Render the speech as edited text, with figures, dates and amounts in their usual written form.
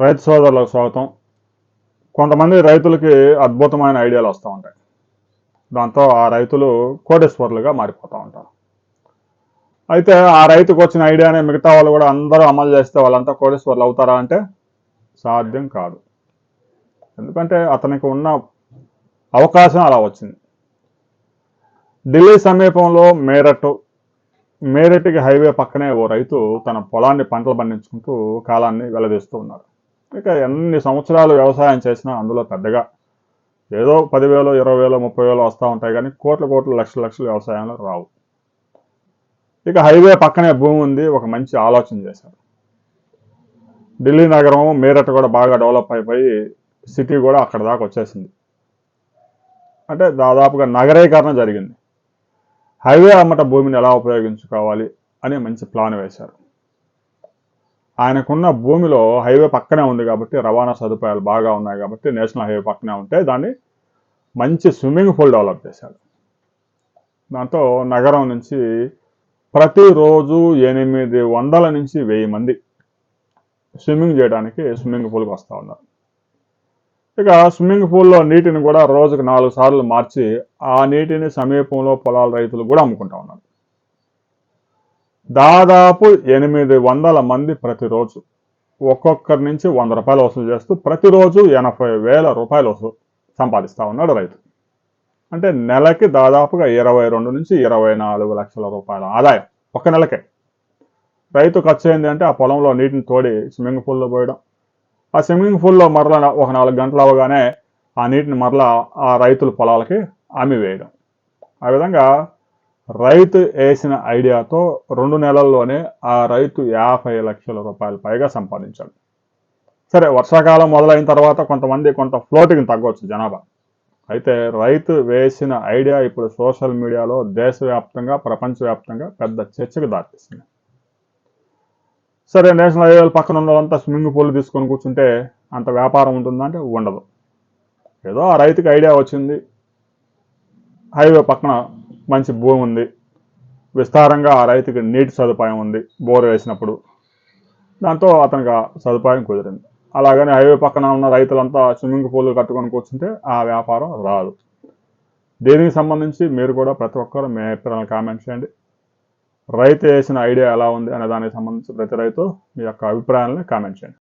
రైతు సోదరులకు స్వాగతం. కొంతమంది రైతులకి అద్భుతమైన ఐడియాలు వస్తూ ఉంటాయి. దాంతో ఆ రైతులు కోటేశ్వర్లుగా మారిపోతూ ఉంటారు. అయితే ఆ రైతుకు వచ్చిన ఐడియానే మిగతా వాళ్ళు కూడా అందరూ అమలు చేస్తే వాళ్ళంతా కోటేశ్వర్లు అవుతారా అంటే సాధ్యం కాదు. ఎందుకంటే అతనికి ఉన్న అవకాశం అలా వచ్చింది. ఢిల్లీ సమీపంలో మేరట్కి హైవే పక్కనే ఓ రైతు తన పొలాన్ని పంటలు పండించుకుంటూ కాలాన్ని వెల్లదీస్తూ ఉన్నారు. ఇక ఎన్ని సంవత్సరాలు వ్యవసాయం చేసినా అందులో పెద్దగా ఏదో 10,000, 20,000, 30,000 వస్తూ ఉంటాయి, కానీ కోట్ల లక్షలు వ్యవసాయంలో రావు. ఇక హైవే పక్కనే భూమి ఉంది, ఒక మంచి ఆలోచన చేశారు. ఢిల్లీ నగరం మీరట్ కూడా బాగా డెవలప్ అయిపోయి సిటీ కూడా అక్కడ దాకా వచ్చేసింది. అంటే దాదాపుగా నగరీకరణ జరిగింది. హైవే అమ్మట భూమిని ఎలా ఉపయోగించుకోవాలి అని మంచి ప్లాన్ వేశారు. ఆయనకున్న భూమిలో హైవే పక్కనే ఉంది కాబట్టి రవాణా సదుపాయాలు బాగా ఉన్నాయి కాబట్టి నేషనల్ హైవే పక్కనే ఉంటే దాన్ని మంచి స్విమ్మింగ్ పూల్ డెవలప్ చేశారు. దాంతో నగరం నుంచి ప్రతిరోజు 800 నుంచి 1000 మంది స్విమ్మింగ్ చేయడానికి స్విమ్మింగ్ పూల్కి వస్తూ ఉన్నారు. ఇక స్విమ్మింగ్ పూల్లో నీటిని కూడా రోజుకు 4 సార్లు మార్చి ఆ నీటిని సమీపంలో పొలాల రైతులు కూడా అమ్ముకుంటా ఉన్నారు. దాదాపు 800 మంది ప్రతిరోజు ఒక్కొక్కరి నుంచి 100 రూపాయలు వసూలు చేస్తూ ప్రతిరోజు 80,000 రూపాయలు సంపాదిస్తూ ఉన్నాడు రైతు. అంటే నెలకి దాదాపుగా 22 నుంచి 24 లక్షల రూపాయల ఆదాయం ఒక్క నెలకే. రైతు ఖర్చు ఏంటి అంటే ఆ పొలంలో నీటిని తోడి స్విమ్మింగ్ పూల్లో పోయడం, ఆ స్విమ్మింగ్ పూల్లో మరలా ఒక 4 గంటలు అవగానే ఆ నీటిని మరలా ఆ రైతుల పొలాలకి అమ్మివేయడం. ఆ విధంగా రైతు వేసిన ఐడియాతో 2 నెలల్లోనే ఆ రైతు 50 లక్షల రూపాయలు పైగా సంపాదించాడు. సరే, వర్షాకాలం మొదలైన తర్వాత కొంత ఫ్లోటింగ్ తగ్గవచ్చు జనాభా. అయితే రైతు వేసిన ఐడియా ఇప్పుడు సోషల్ మీడియాలో దేశవ్యాప్తంగా ప్రపంచవ్యాప్తంగా పెద్ద చర్చకు దారితీస్తుంది. సరే, నేషనల్ హైవేల పక్కన ఉన్నదంతా స్విమ్మింగ్ పూల్ తీసుకొని కూర్చుంటే అంత వ్యాపారం ఉంటుందా అంటే ఉండదు. ఏదో ఆ రైతుకి ఐడియా వచ్చింది, హైవే పక్కన మంచి భూమి ఉంది, విస్తారంగా ఆ రైతుకి నీటి సదుపాయం ఉంది బోర్ వేసినప్పుడు, దాంతో అతనికి ఆ సదుపాయం కుదిరింది. అలాగని హైవే పక్కన ఉన్న రైతులంతా స్విమ్మింగ్ పూల్ కట్టుకొని కూర్చుంటే ఆ వ్యాపారం రాదు. దీనికి సంబంధించి మీరు కూడా ప్రతి ఒక్కరు మీ అభిప్రాయాలను కామెంట్ చేయండి. రైతు వేసిన ఐడియా ఎలా ఉంది అనే దానికి సంబంధించి ప్రతి రైతు మీ యొక్క అభిప్రాయాలను కామెంట్ చేయండి.